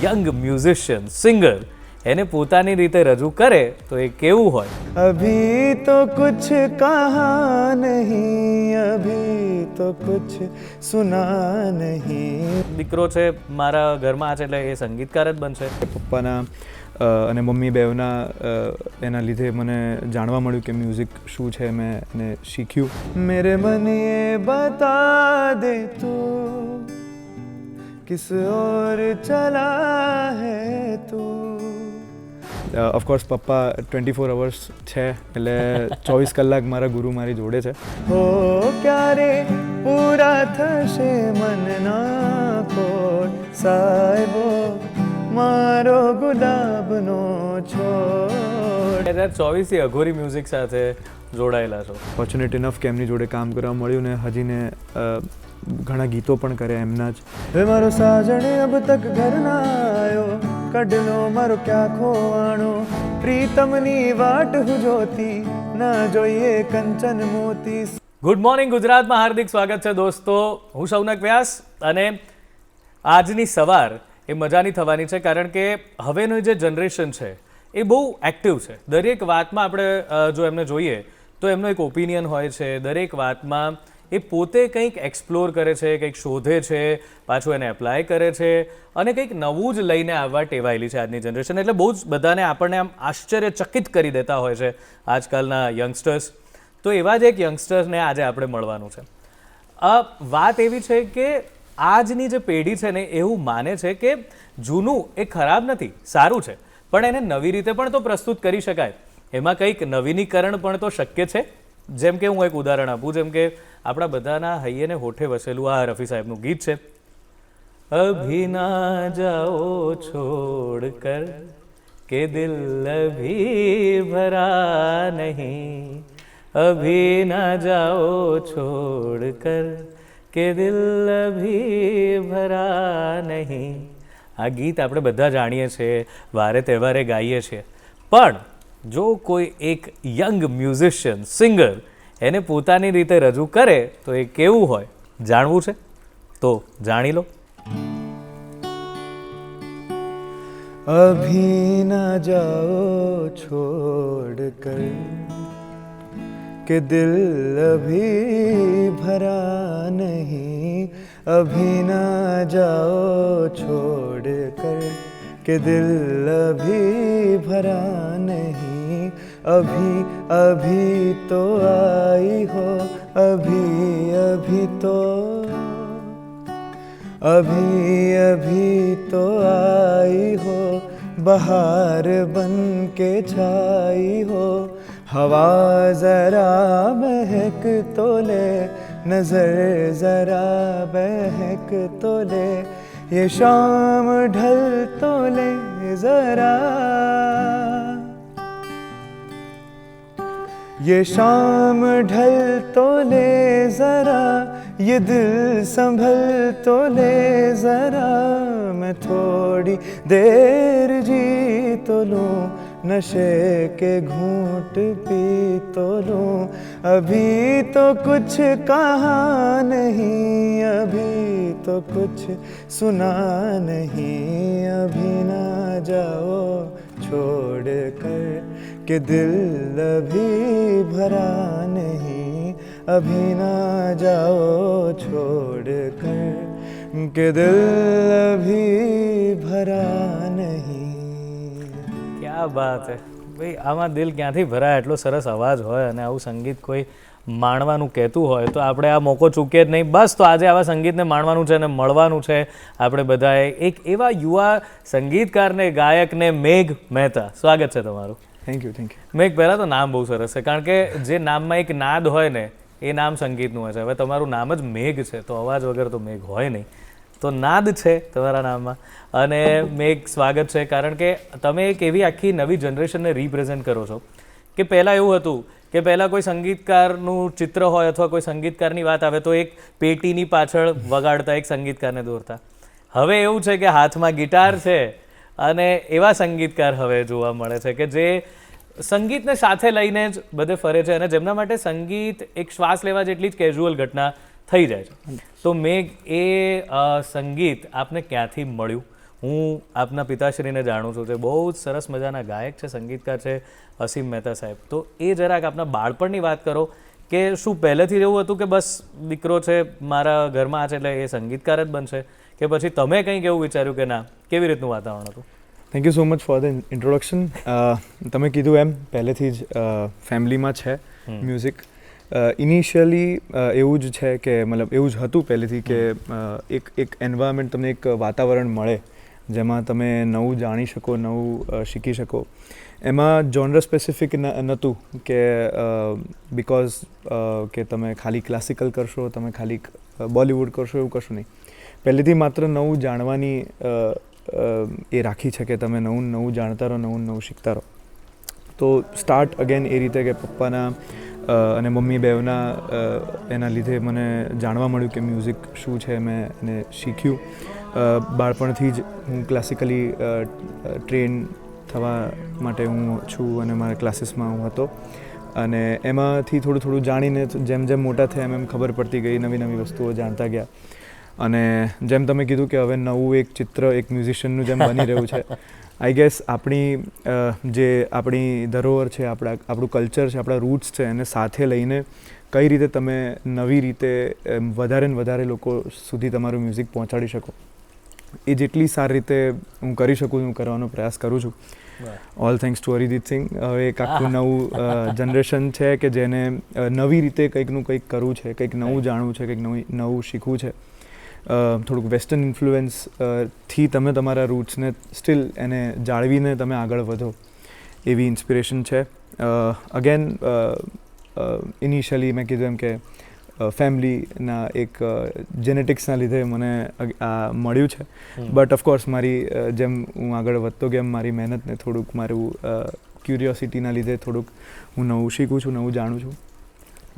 Young musician singer એને પોતાની રીતે રજૂ કરે તો એ કેવું હોય? अभी तो कुछ कहा नहीं, अभी तो कुछ सुना नहीं. દીકરો છે મારા ઘરમાં છે એટલે એ સંગીતકાર જ બનશે. પપ્પાના અને મમ્મી બેવના એના લીધે મને જાણવા મળ્યું કે મ્યુઝિક શું છે. મેં એને શીખ્યું. મેરે મન યે બતા દે તું કિસ ઓર ચલા હૈ તું. ઓફકોર્સ પપ્પા 24 અવર્સ છે એટલે 24 કલાક મારા ગુરુ મારી જોડે છે. હો ક્યારે પૂરા થશે મનના કોટ સાહેબો મારો ગુલાબનો છોડ. 2024 થી અઘોરી મ્યુઝિક સાથે જોડાયેલા છો. ફોર્ચ્યુનેટ ઇનફ કે એમની જોડે કામ કરવા મળ્યું ને હજીને ઘણા ગીતો પણ કર્યા એમના જ. હવે મારો સાજણ અબ તક ઘર ના આયો, કડલો મારો ક્યાં ખોવાણો, પ્રીતમની વાટ હું જોતી ના જોઈએ કંચન મોતી. ગુડ મોર્નિંગ ગુજરાતમાં હાર્દિક સ્વાગત છે દોસ્તો. હું શૌનક વ્યાસ અને આજની સવાર એ મજાની થવાની છે કારણ કે હવેનું જે જનરેશન છે એ બહુ એક્ટિવ છે. દરેક વાતમાં આપણે જો એમને જોઈએ તો એમનો એક ઓપિનિયન હોય છે. દરેક વાતમાં એ પોતે કંઈક એક્સપ્લોર કરે છે, કંઈક શોધે છે, પાછું એને એપ્લાય કરે છે અને કંઈક નવું જ લઈને આવવા ટેવાયેલી છે આજની જનરેશન. એટલે બહુ જ બધાને આપણને આમ આશ્ચર્યચકિત કરી દેતા હોય છે આજકાલના યંગસ્ટર્સ. તો એવા જ એક યંગસ્ટર્સને આજે આપણે મળવાનું છે. વાત એવી છે કે આજની જે પેઢી છે ને એવું માને છે કે જૂનું એ ખરાબ નથી, સારું છે, પણ એને નવી રીતે પણ તો પ્રસ્તુત કરી શકાય. એમાં કંઈક નવીનીકરણ પણ તો શક્ય છે. જેમ કે હું એક ઉદાહરણ આપું, જેમ કે આપણા બધાના હૈયેને હોઠે વસેલું આ રફી સાહેબનું ગીત છે, અભી ના જાઓ છોડ કર કે દિલ અભી ભરા નહીં, અભી ના જાઓ છોડ કર કે દિલ અભી ભરા નહીં. આ ગીત આપણે બધા જાણીએ છીએ, વારે તહેવારે ગાઈએ છીએ. પણ જો કોઈ એક યંગ મ્યુઝિશિયન સિંગર એને પોતાની રીતે રજૂ કરે તો એ કેવું હોય? જાણવું છે તો જાણી લો. અભી ના જાઓ છોડ કર કે દિલ અભી ભરા નહીં, અભી ના જાઓ છોડ કર કે દિલ અભી ભરા નહીં, અભી અભી તો आई हो, अभी अभी तो, अभी अभी तो आई हो, बहार बन के छाई हो, हवा जरा महक तो ले, नजर जरा बहक तो ले, ये शाम ढल तो ले जरा, ये शाम ढल तो ले जरा, ये दिल संभल तो ले जरा, मैं थोड़ी देर जी तो लूं, नशे के घूंट पी तो लूं, अभी तो कुछ कहा नहीं, अभी तो कुछ सुना नहीं, अभी ना जाओ छोड़ कर कि दिल अभी भरा नहीं, अभी ना जाओ छोड़ कर कि दिल अभी भरा नहीं. ક્યા બાત હે ભાઈ! આમાં દિલ ક્યાંથી ભરાય? એટલો સરસ અવાજ હોય અને આવું સંગીત કોઈ માણવાનું કહેતું હોય તો આપણે આ મોકો ચૂકીએ જ નહીં. બસ તો આજે આવા સંગીતને માણવાનું છે અને મળવાનું છે આપણે બધાએ. એક એવા યુવા સંગીતકારને, ગાયકને, મેઘ મહેતા, સ્વાગત છે તમારું. Thank you. મેઘ, પહેલાં તો નામ બહુ સરસ છે કારણ કે જે નામમાં એક નાદ હોય ને એ નામ સંગીતનું હોય છે. હવે તમારું નામ જ મેઘ છે તો અવાજ વગર તો મેઘ હોય નહીં, તો નાદ છે તમારા નામમાં. અને મેઘ, સ્વાગત છે કારણ કે તમે એક એવી આખી નવી જનરેશનને રિપ્રેઝેન્ટ કરો છો કે પહેલાં એવું હતું કે પહેલાં કોઈ સંગીતકારનું ચિત્ર હોય અથવા કોઈ સંગીતકારની વાત આવે તો એક પેટીની પાછળ વગાડતા એક સંગીતકારને દોરતા. હવે એવું છે કે હાથમાં ગિટાર છે અને એવા સંગીતકાર હવે જોવા મળે છે કે જે સંગીતને સાથે લઈને જ બધે ફરે છે અને જેમના માટે સંગીત એક શ્વાસ લેવા જેટલી જ કેઝ્યુઅલ ઘટના થઈ જાય છે. તો મેઘ, એ સંગીત આપને ક્યાંથી મળ્યું? હું આપના પિતાશ્રીને જાણું છું, તે બહુ જ સરસ મજાના ગાયક છે, સંગીતકાર છે, અસીમ મહેતા સાહેબ. તો એ જરાક આપના બાળપણની વાત કરો કે શું પહેલેથી જ એવું હતું કે બસ દીકરો છે મારા ઘરમાં છે એટલે એ સંગીતકાર જ બનશે, કે પછી તમે કંઈક એવું વિચાર્યું કે ના? કેવી રીતનું વાતાવરણ હતું? Thank you so much for the introduction. તમે કીધું એમ પહેલેથી જ ફેમિલીમાં છે મ્યુઝિક. ઇનિશિયલી એવું જ છે કે મતલબ એવું જ હતું પહેલેથી કે એક એન્વાયરમેન્ટ, તમને એક વાતાવરણ મળે જેમાં તમે નવું જાણી શકો, નવું શીખી શકો. એમાં જોનર સ્પેસિફિક નહોતું કે બિકોઝ કે તમે ખાલી ક્લાસિકલ કરશો, તમે ખાલી બોલિવૂડ કરશો, એવું કશું નહીં. પહેલેથી માત્ર નવું જાણવાની એ રાખી છે કે તમે નવું જાણતા રહો, નવું શીખતા રહો. તો સ્ટાર્ટ અગેન એ રીતે કે પપ્પાના અને મમ્મી બેવના એના લીધે મને જાણવા મળ્યું કે મ્યુઝિક શું છે. મેં એને શીખ્યું. બાળપણથી જ હું ક્લાસિકલી ટ્રેન થવા માટે હું છું અને મારા ક્લાસીસમાં હું હતો, અને એમાંથી થોડું જાણીને જેમ જેમ મોટા થયા એમ ખબર પડતી ગઈ, નવી વસ્તુઓ જાણતા ગયા. અને જેમ તમે કીધું કે હવે નવું એક ચિત્ર એક મ્યુઝિશિયનનું જેમ બની રહ્યું છે, આઈ ગેસ આપણી ધરોહર છે, આપણું કલ્ચર છે, આપણા રૂટ્સ છે, એને સાથે લઈને કઈ રીતે તમે નવી રીતે વધારે ને વધારે લોકો સુધી તમારું મ્યુઝિક પહોંચાડી શકો, એ જેટલી સારી રીતે હું કરી શકું હું કરવાનો પ્રયાસ કરું છું. ઓલ થેન્ક્સ ટુ અરિજીત સિંહ. હવે એક આખું નવું જનરેશન છે કે જેને નવી રીતે કંઈકનું કંઈક કરવું છે, કંઈક નવું જાણવું છે, કંઈક નવું શીખવું છે. થોડુંક વેસ્ટર્ન ઇન્ફ્લુએન્સથી તમે તમારા રૂટ્સને સ્ટીલ એને જાળવીને તમે આગળ વધો, એવી ઇન્સ્પિરેશન છે. અગેન ઇનિશિયલી મેં કીધું એમ કે ફેમિલીના એક જેનેટિક્સના લીધે મને આ મળ્યું છે. બટ ઓફકોર્સ મારી જેમ હું આગળ વધતો ગયો મારી મહેનતને થોડુંક મારું ક્યુરિયોસિટીના લીધે થોડુંક હું નવું શીખું છું, નવું જાણું છું.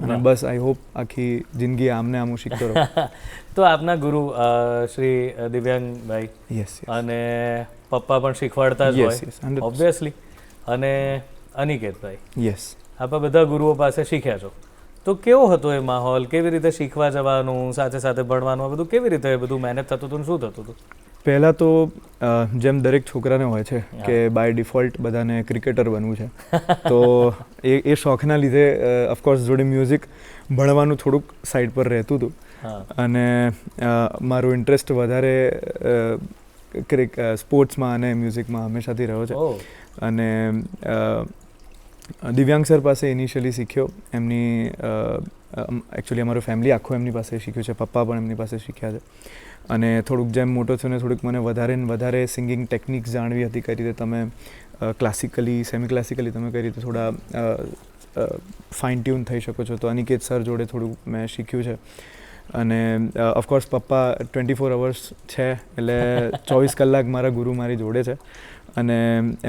અને બસ આઈ હોપ આખી જિંદગી આમને આમ હું શીખતો રહું. તો આપના ગુરુ શ્રી દિવ્યાંગભાઈ, યસ, અને પપ્પા પણ શીખવાડતા જ હોય ઓબ્વિયસલી, અને અનિકેતભાઈ, યસ, આપણે બધા ગુરુઓ પાસે શીખ્યા છો. તો કેવો હતો એ માહોલ? કેવી રીતે શીખવા જવાનું, સાથે સાથે ભણવાનું, બધું કેવી રીતે બધું મેનેજ થતું હતું, શું થતું હતું? પહેલાં તો જેમ દરેક છોકરાને હોય છે કે બાય ડિફોલ્ટ બધાને ક્રિકેટર બનવું છે, તો એ શોખના લીધે ઓફકોર્સ જોડે મ્યુઝિક ભણવાનું થોડુંક સાઈડ પર રહેતું હતું. અને મારો ઇન્ટરેસ્ટ વધારે સ્પોર્ટ્સમાં અને મ્યુઝિકમાં હંમેશાથી રહ્યો છે. અને દિવ્યાંગ સર પાસે ઇનિશિયલી શીખ્યો. એમની એકચ્યુઅલી અમારું ફેમિલી આખું એમની પાસે શીખ્યું છે, પપ્પા પણ એમની પાસે શીખ્યા છે. અને થોડુંક જેમ મોટો થયો ને થોડુંક મને વધારે ને વધારે સિંગિંગ ટેકનિક્સ જાણવી હતી, કઈ રીતે તમે ક્લાસિકલી, સેમી ક્લાસિકલી તમે કઈ રીતે થોડા ફાઇન ટ્યુન થઈ શકો છો. તો અનિકેત સર જોડે થોડુંક મેં શીખ્યું છે. અને ઓફકોર્સ પપ્પા 24 અવર્સ છે એટલે 24 કલાક મારા ગુરુ મારી જોડે છે. અને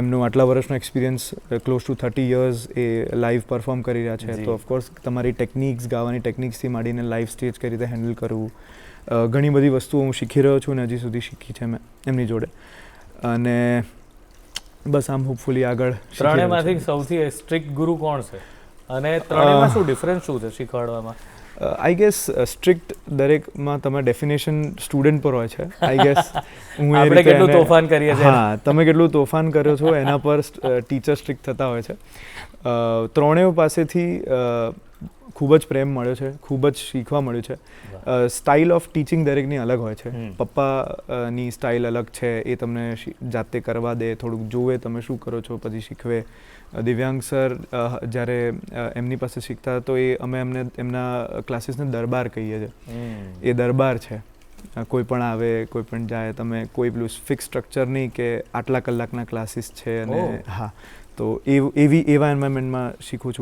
એમનું આટલા વર્ષનો એક્સપિરિયન્સ, ક્લોઝ ટુ 30 યર્સ એ લાઈવ પરફોર્મ કરી રહ્યા છે. તો ઓફકોર્સ તમારી ટેકનિક્સ, ગાવાની ટેકનિક્સથી માંડીને લાઈવ સ્ટેજ કઈ રીતે હેન્ડલ કરવું, ઘણી બધી વસ્તુઓ હું શીખી રહ્યો છું અને હજી સુધી શીખી છે મેં એમની જોડે. અને બસ આમ હોપફુલી આગળ. ત્રણેયમાંથી સૌથી સ્ટ્રિક્ટ ગુરુ કોણ છે, અને ત્રણેયમાં શું ડિફરન્સ શું છે શીખવાડવામાં? આઈ ગેસ સ્ટ્રિક્ટ દરેકમાં તમે ડેફિનેશન સ્ટુડન્ટ પર હોય છે. આઈ ગેસ આપણે કેટલું તોફાન કરીએ છીએ, હા, તમે કેટલું તોફાન કર્યો છો એના પર ટીચર સ્ટ્રિક્ટ થતા હોય છે. ત્રણેય પાસેથી ખૂબ જ પ્રેમ મળ્યો છે, ખૂબ જ શીખવા મળ્યું છે. સ્ટાઇલ ઓફ ટીચિંગ દરેકની અલગ હોય છે. પપ્પાની સ્ટાઇલ અલગ છે, એ તમને જાતે કરવા દે, થોડુંક જોવે તમે શું કરો છો પછી શીખવે. દિવ્યાંગ સર જ્યારે એમની પાસે શીખતા તો એ અમે એમના ક્લાસીસને દરબાર કહીએ છીએ. એ દરબાર છે, કોઈ પણ આવે, કોઈ પણ જાય, તમે કોઈ પેલું ફિક્સ સ્ટ્રક્ચર નહીં કે આટલા કલાકના ક્લાસીસ છે. અને હા, તો એવા એન્વાયરમેન્ટમાં શીખ્યો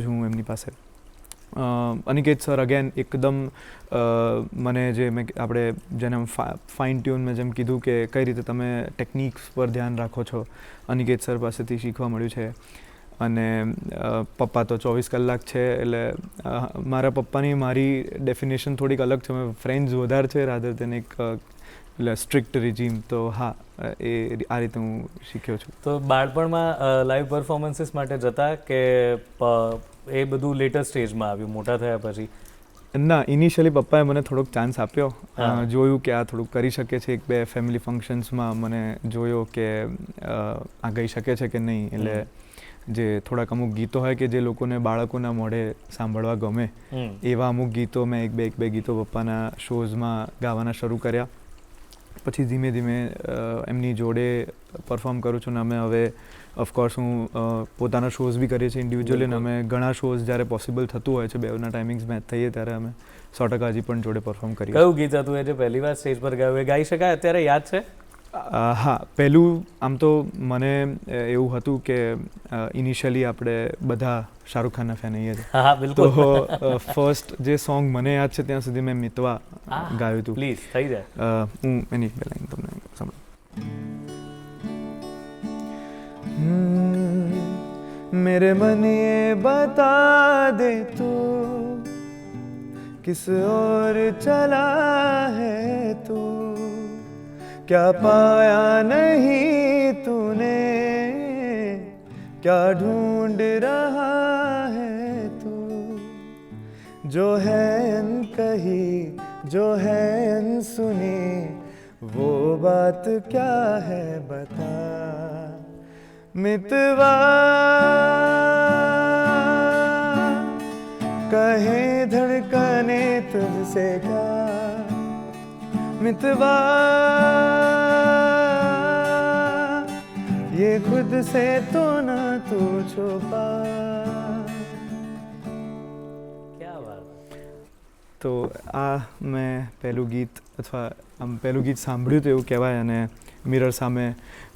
છું હું એમની પાસે. અનિકેત સર અગેન એકદમ મને આપણે જેને ફાઇન ટ્યુન મેં જેમ કીધું કે કઈ રીતે તમે ટેકનિક્સ પર ધ્યાન રાખો છો, અનિકેત સર પાસેથી શીખવા મળ્યું છે. અને પપ્પા તો 24 કલાક છે એટલે મારા પપ્પાની મારી ડેફિનેશન થોડીક અલગ છે. ફ્રેન્ડ્સ વધારે છે રાધર દેન એક સ્ટ્રિક્ટ રિજીમ. તો હા, આ રીતે હું શીખ્યો છું. તો બાળપણમાં લાઈવ પરફોર્મન્સીસ માટે જતા કે એ બધું લેટર સ્ટેજમાં આવ્યું મોટા થયા પછી? ના, ઇનિશિયલી પપ્પાએ મને થોડોક ચાન્સ આપ્યો. જોયું કે આ થોડુંક કરી શકે છે. 1-2 ફેમિલી ફંક્શન્સમાં મને જોયો કે આ ગઈ શકે છે કે નહીં. એટલે જે થોડાક અમુક ગીતો હોય કે જે લોકોને બાળકોના મોઢે સાંભળવા ગમે એવા અમુક ગીતો મેં એક બે ગીતો પપ્પાના શોઝમાં ગાવાના શરૂ કર્યા. પછી ધીમે ધીમે એમની જોડે પરફોર્મ કરું છું. ને અમે હવે ઓફકોર્સ હું પોતાના શોઝ બી કરીએ છીએ ઇન્ડિવિજ્યુઅલી. અને અમે ઘણા શોઝ જ્યારે પોસિબલ થતું હોય છે, બેઉના ટાઈમિંગ્સ મેચ થઈએ ત્યારે અમે 100% હજી પણ જોડે પરફોર્મ કરીએ. કયું ગીત હતું એ જે પહેલી વાર સ્ટેજ પર ગાયું, એ ગાઈ શકાય અત્યારે, યાદ છે? હા, પહેલું આમ તો મને એવું હતું કે ઇનિશિયલી આપણે બધા શાહરુખ ખાનના ફેન છીએ. હા, બિલકુલ. તો ફર્સ્ટ જે સોંગ મને યાદ છે ત્યાં સુધી મેં મિતવા ગાયું હતું. પ્લીઝ થઈ જાય. હું એની બે લાઈન તમને સાંભળું. मेरे मन ये बता दे तू किस ओर चला है तू, क्या पाया नहीं तूने, क्या ढूंढ रहा है तू, जो है अनकही जो है अनसुनी वो बात क्या है बता मितवा, कहे धड़कने तुझसे क्या मितवा, ये खुद से तो ना तू छुपा. क्या बात. તો આ મેં પહેલું ગીત અથવા આમ પહેલું ગીત સાંભળ્યું તો એવું કહેવાય. અને મિરર સામે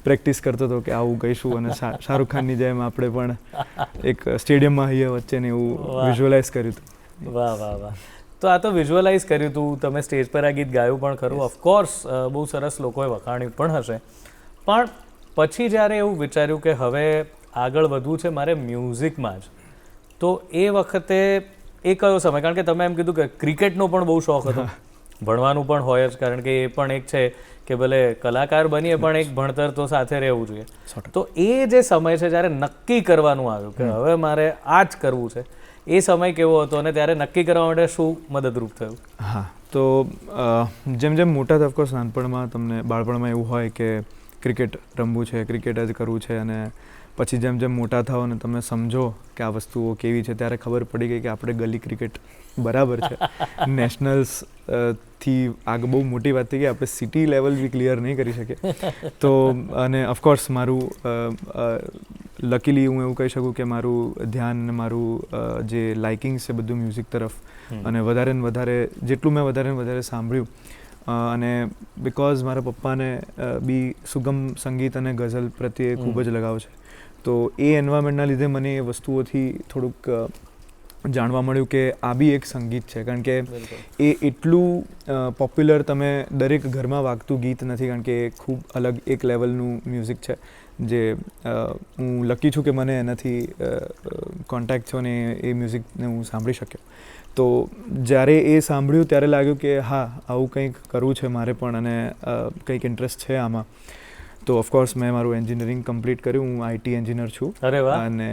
પ્રેક્ટિસ કરતો હતો કે આવું ગઈશું અને શાહરુખ ખાનની જેમ આપણે પણ એક સ્ટેડિયમમાં હઈએ વચ્ચે ને એવું વિઝ્યુઅલાઇઝ કર્યું હતું. વાહ વાહ વાહ. તો આ તો વિઝ્યુઅલાઇઝ કર્યું હતું તમે, સ્ટેજ પર આ ગીત ગાયું પણ ખરું. ઓફકોર્સ બહુ સરસ લોકોએ વખાણ્યું પણ હશે. પણ પછી જ્યારે એવું વિચાર્યું કે હવે આગળ વધવું છે મારે મ્યુઝિકમાં જ, તો એ વખતે એ કયો સમય? કારણ કે તમે એમ કીધું કે ક્રિકેટનો પણ બહુ શોખ હતો, ભણવાનું પણ હોય જ, કારણ કે એ પણ એક છે કે ભલે કલાકાર બનીએ પણ એક ભણતર તો સાથે રહેવું જોઈએ. તો એ જે સમય છે જ્યારે નક્કી કરવાનું આવ્યું કે હવે મારે આ જ કરવું છે, એ સમય કેવો હતો અને ત્યારે નક્કી કરવા માટે શું મદદરૂપ થયું? હા, તો જેમ જેમ મોટા થાય, ઓફકોર્સ નાનપણમાં તમને બાળપણમાં એવું હોય કે ક્રિકેટ રમવું છે, ક્રિકેટ જ કરવું છે. અને પછી જેમ જેમ મોટા થાઓ અને તમે સમજો કે આ વસ્તુઓ કેવી છે, ત્યારે ખબર પડી ગઈ કે આપણે ગલી ક્રિકેટ બરાબર છે. નેશનલ્સ થી આગળ બહુ મોટી વાત થઈ ગઈ, આપણે સિટી લેવલ બી ક્લિયર નહીં કરી શકીએ. તો અને ઓફકોર્સ મારું લકીલી હું એવું કહી શકું કે મારું ધ્યાન અને મારું જે લાઇકિંગ છે બધું મ્યુઝિક તરફ, અને વધારે ને વધારે જેટલું મેં વધારે ને વધારે સાંભળ્યું, અને બિકોઝ મારા પપ્પાને બી સુગમ સંગીત અને ગઝલ પ્રત્યે ખૂબ જ લગાવ છે, તો એ એન્વાયરમેન્ટના લીધે મને એ વસ્તુઓથી થોડુંક જાણવા મળ્યું કે આ બી એક સંગીત છે. કારણ કે એ એટલું પોપ્યુલર, તમે દરેક ઘરમાં વાગતું ગીત નથી, કારણ કે એ ખૂબ અલગ એક લેવલનું મ્યુઝિક છે જે હું લકી છું કે મને એનાથી કોન્ટેક્ટ થયો ને એ મ્યુઝિકને હું સાંભળી શક્યો. તો જ્યારે એ સાંભળ્યું ત્યારે લાગ્યું કે હા, આવું કંઈક કરવું છે મારે પણ, અને કંઈક ઇન્ટરેસ્ટ છે આમાં. તો ઓફકોર્સ મેં મારું એન્જિનિયરિંગ કમ્પ્લીટ કર્યું. હું આઈટી એન્જિનિયર છું. અરે વાહ. અને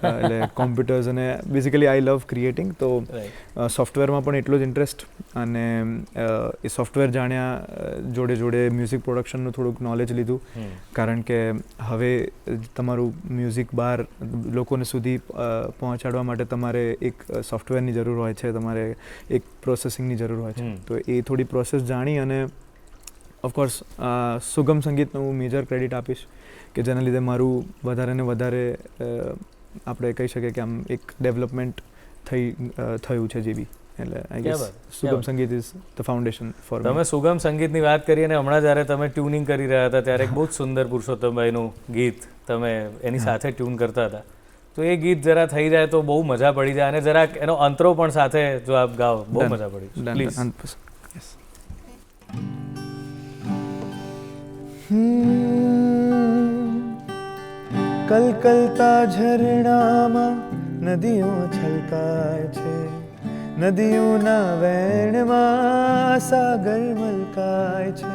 એટલે કોમ્પ્યુટર્સ અને બેઝિકલી આઈ લવ ક્રિએટિંગ. તો સોફ્ટવેરમાં પણ એટલો જ ઇન્ટરેસ્ટ, અને એ સોફ્ટવેર જાણ્યા જોડે જોડે મ્યુઝિક પ્રોડક્શનનું થોડુંક નોલેજ લીધું, કારણ કે હવે તમારું મ્યુઝિક બહાર લોકોને સુધી પહોંચાડવા માટે તમારે એક સોફ્ટવેરની જરૂર હોય છે, તમારે એક પ્રોસેસિંગની જરૂર હોય છે. તો એ થોડી પ્રોસેસ જાણી અને ઓફકોર્સ સુગમ સંગીતનું હું મેજર ક્રેડિટ આપીશ કે જેના લીધે મારું વધારે ને વધારે આપણે કહી શકીએ કે આમ એક ડેવલપમેન્ટ થયું છે જે બી. એટલે આઈ ગેસ સુગમ સંગીત ઇઝ ધ ફાઉન્ડેશન ફોર. તમે સુગમ સંગીતની વાત કરી અને હમણાં જ્યારે તમે ટ્યુનિંગ કરી રહ્યા હતા ત્યારે એક બહુ જ સુંદર પુરુષોત્તમભાઈનું ગીત તમે એની સાથે ટ્યુન કરતા હતા, તો એ ગીત જરા થઈ જાય તો બહુ મજા પડી જાય, અને જરાક એનો અંતરો પણ સાથે જો આપ ગાઓ બહુ મજા પડી. પ્લીઝ. કલકલતા ઝરણામાં નદીઓ છલકાય છે, નદીઓના વેણમાં સાગર મલકાય છે,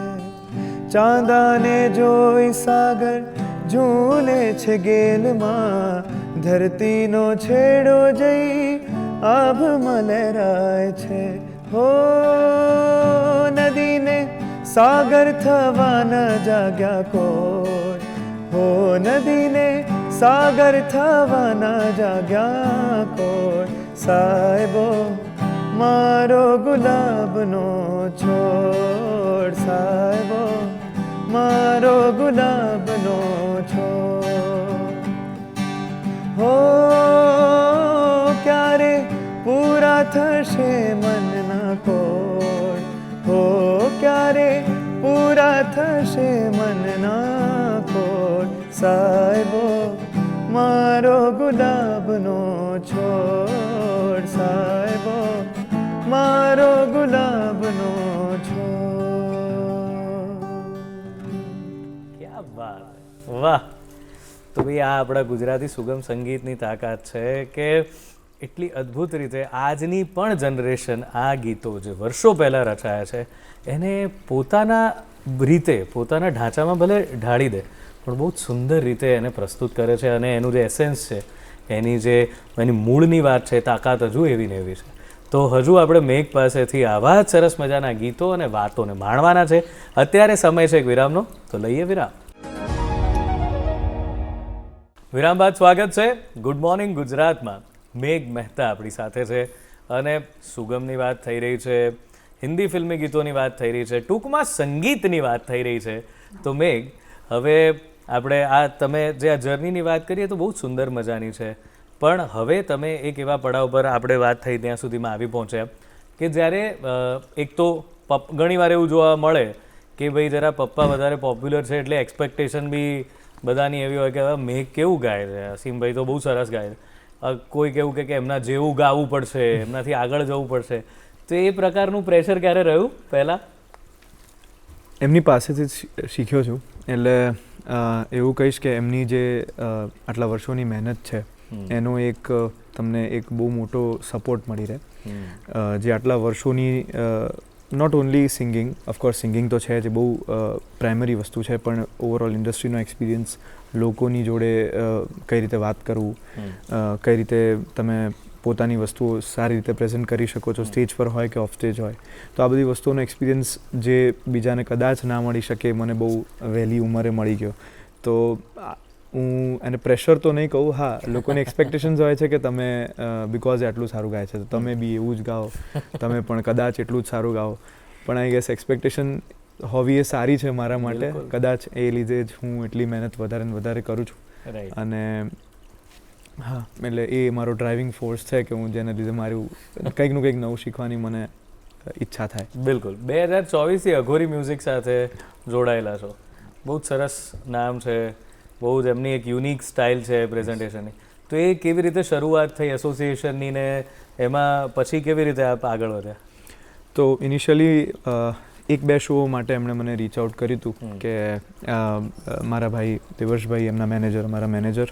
ચાંદાને જોઈ સાગર ઝૂલે છે ગેલમાં, ધરતીનો છેડો જઈ આભ મલેરાય છે. હો નદીને સાગર થવા ન જાગ્યા કોઈ. હો નદીને સાગર થવા ન જાગ્યા કોઈ. સાહેબો મારો ગુલાબનો છોડ, સાહેબો મારો ગુલાબનો છોડ. હો ક્યારે પૂરા થશે મનના કોડ. હો ક્યારે પૂરા થશે મનના કોડ. સાહેબો મારો ગુલાબનો છોડ, સાહેબો મારો ગુલાબનો છોડ. ક્યા વાત! વાહ! તો ભાઈ આ આપણા ગુજરાતી સુગમ સંગીતની તાકાત છે કે એટલી અદ્ભુત રીતે આજની પણ જનરેશન આ ગીતો જે વર્ષો પહેલાં રચાયા છે એને પોતાના રીતે પોતાના ઢાંચામાં ભલે ઢાળી દે પણ બહુ જ સુંદર રીતે એને પ્રસ્તુત કરે છે અને એનું જે એસેન્સ છે એની મૂળની વાત છે તાકાત હજુ એવી ને એવી છે. તો હજુ આપણે મેઘ પાસેથી આવા જ સરસ મજાના ગીતો અને વાતોને માણવાના છે. અત્યારે સમય છે એક વિરામનો, તો લઈએ વિરામ. વિરામ બાદ સ્વાગત છે ગુડ મોર્નિંગ ગુજરાતમાં. મેઘ મહેતા આપણી સાથે છે અને સુગમની વાત થઈ રહી છે, હિન્દી ફિલ્મી ગીતોની વાત થઈ રહી છે, ટૂંકમાં સંગીતની વાત થઈ રહી છે. તો મેઘ, હવે આપણે તમે જે આ જર્નીની વાત કરીએ તો બહુ જ સુંદર મજાની છે, પણ હવે તમે એક એવા પડાવ પર આપણે વાત થઈ ત્યાં સુધીમાં આવી પહોંચ્યા કે જ્યારે એક તો ઘણીવાર એવું જોવા મળે કે ભાઈ જરા પપ્પા વધારે પોપ્યુલર છે એટલે એક્સપેક્ટેશન બી બધાની એવી હોય કે હવે મેઘ કેવું ગાય છે, અસીમભાઈ તો બહુ સરસ ગાય છે, કોઈ કેવું કે એમના જેવું ગાવું પડશે, એમનાથી આગળ જવું પડશે. તો એ પ્રકારનું પ્રેશર ક્યારે રહ્યું પહેલાં? એમની પાસેથી જ શીખ્યો છું. એટલે એવું કહીશ કે એમની જે આટલા વર્ષોની મહેનત છે એનો એક તમને એક બહુ મોટો સપોર્ટ મળી રહે. જે આટલા વર્ષોની not only singing, of course singing તો છે જે બહુ પ્રાઇમરી વસ્તુ છે, પણ ઓવરઓલ ઇન્ડસ્ટ્રીનો એક્સપિરિયન્સ, લોકોની જોડે કઈ રીતે વાત કરવું, કઈ રીતે તમે પોતાની વસ્તુઓ સારી રીતે પ્રેઝન્ટ કરી શકો છો, સ્ટેજ પર હોય કે ઓફ સ્ટેજ હોય. તો આ બધી વસ્તુઓનો એક્સપિરિયન્સ જે બીજાને કદાચ ના મળી શકે મને બહુ વહેલી ઉંમરે મળી ગયો. તો હું એને પ્રેશર તો નહીં કહું, હા લોકોની એક્સપેક્ટેશન્સ હોય છે કે તમે બિકોઝ આટલું સારું ગાય છે તો તમે બી એવું જ ગાઓ, તમે પણ કદાચ એટલું જ સારું ગાઓ. પણ આઈ ગેસ એક્સપેક્ટેશન હોવી એ સારી છે મારા માટે, કદાચ એ લીધે જ હું એટલી મહેનત વધારે ને વધારે કરું છું. અને હા, એટલે એ મારો ડ્રાઇવિંગ ફોર્સ છે કે હું જેના લીધે મારું કંઈકનું કંઈક નવું શીખવાની મને ઈચ્છા થાય. બિલકુલ. 2024થી અઘોરી મ્યુઝિક સાથે જોડાયેલા છો, બહુ જ સરસ નામ છે, બહુ જ એમની એક યુનિક સ્ટાઇલ છે પ્રેઝન્ટેશનની. તો એ કેવી રીતે શરૂઆત થઈ એસોસિએશનની ને એમાં પછી કેવી રીતે આપ આગળ વધ્યા? તો ઇનિશિયલી 1-2 શો માટે એમણે મને રીચ આઉટ કર્યું હતું કે મારા ભાઈ દેવર્ષભાઈ, એમના મેનેજર, મારા મેનેજર,